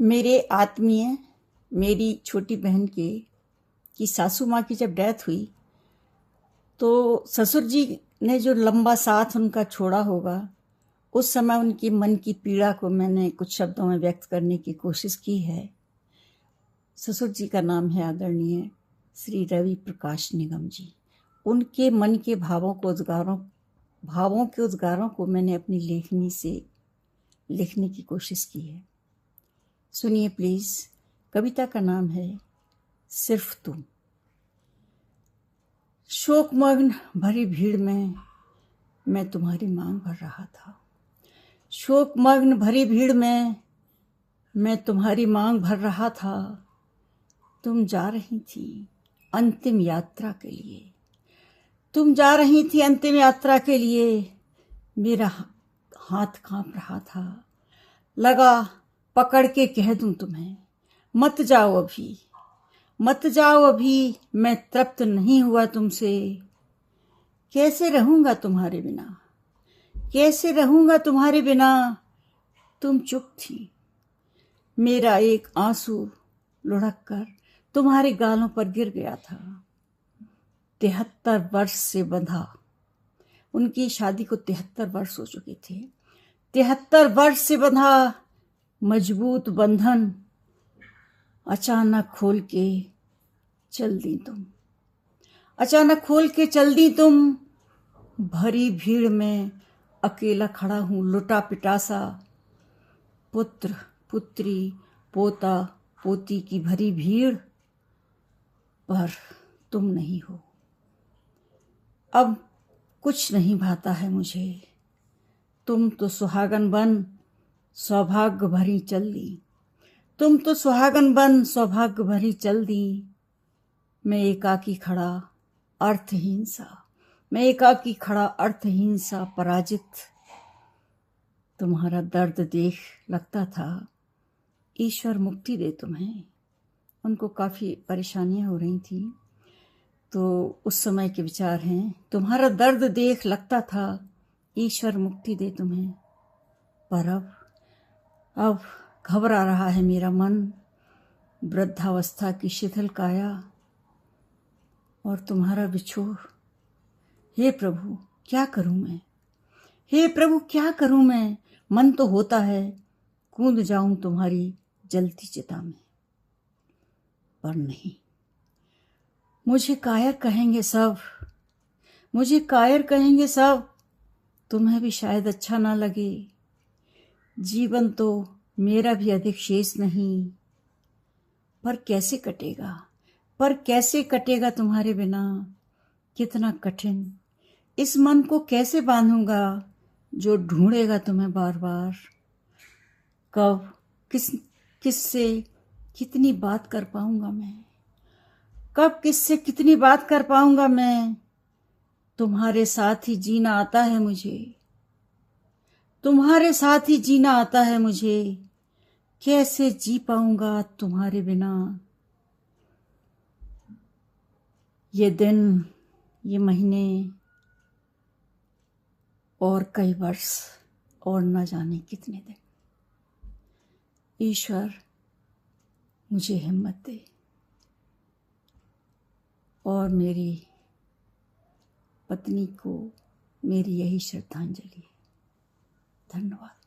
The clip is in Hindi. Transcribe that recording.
मेरे आत्मीय मेरी छोटी बहन की सासू माँ की जब डेथ हुई तो ससुर जी ने जो लंबा साथ उनका छोड़ा होगा, उस समय उनकी मन की पीड़ा को मैंने कुछ शब्दों में व्यक्त करने की कोशिश की है। ससुर जी का नाम है आदरणीय श्री रवि प्रकाश निगम जी। उनके मन के भावों के उद्गारों को मैंने अपनी लेखनी से लिखने की कोशिश की है। सुनिए प्लीज। कविता का नाम है सिर्फ तुम। शोकमग्न भरी भीड़ में मैं तुम्हारी मांग भर रहा था। शोकमग्न भरी भीड़ में मैं तुम्हारी मांग भर रहा था। तुम जा रही थी अंतिम यात्रा के लिए। तुम जा रही थी अंतिम यात्रा के लिए। मेरा हाथ कांप रहा था। लगा पकड़ के कह दूं तुम्हें, मत जाओ अभी, मत जाओ अभी। मैं तृप्त नहीं हुआ तुमसे। कैसे रहूंगा तुम्हारे बिना, कैसे रहूंगा तुम्हारे बिना। तुम चुप थी। मेरा एक आंसू लुढ़क कर तुम्हारे गालों पर गिर गया था। 73 वर्ष से बंधा, उनकी शादी को 73 वर्ष हो चुके थे। 73 वर्ष से बंधा मजबूत बंधन अचानक खोल के चल दी तुम। अचानक खोल के चल दी तुम। भरी भीड़ में अकेला खड़ा हूं लुटा पिटासा। पुत्र पुत्री पोता पोती की भरी भीड़, पर तुम नहीं हो। अब कुछ नहीं भाता है मुझे। तुम तो सुहागन बन सौभाग्य भरी चल दी। तुम तो सुहागन बन सौभाग्य भरी चल दी। मैं एकाकी खड़ा अर्थहीन सा, मैं एकाकी खड़ा अर्थहीन सा पराजित। तुम्हारा दर्द देख लगता था ईश्वर मुक्ति दे तुम्हें। उनको काफ़ी परेशानियां हो रही थी, तो उस समय के विचार हैं। तुम्हारा दर्द देख लगता था ईश्वर मुक्ति दे तुम्हें, पर अब घबरा रहा है मेरा मन। वृद्धावस्था की शिथिल काया और तुम्हारा बिछोह। हे प्रभु क्या करूं मैं, हे प्रभु क्या करूं मैं। मन तो होता है कूद जाऊं तुम्हारी जलती चिता में, पर नहीं। मुझे कायर कहेंगे सब, मुझे कायर कहेंगे सब। तुम्हें भी शायद अच्छा ना लगे। जीवन तो मेरा भी अधिक शेष नहीं, पर कैसे कटेगा, पर कैसे कटेगा तुम्हारे बिना। कितना कठिन इस मन को कैसे बांधूंगा जो ढूंढेगा तुम्हें बार बार। कब किससे कितनी बात कर पाऊंगा मैं, कब किससे कितनी बात कर पाऊंगा मैं। तुम्हारे साथ ही जीना आता है मुझे, तुम्हारे साथ ही जीना आता है मुझे। कैसे जी पाऊंगा तुम्हारे बिना। ये दिन, ये महीने और कई वर्ष और न जाने कितने दिन। ईश्वर मुझे हिम्मत दे। और मेरी पत्नी को मेरी यही श्रद्धांजलि है। धन्यवाद।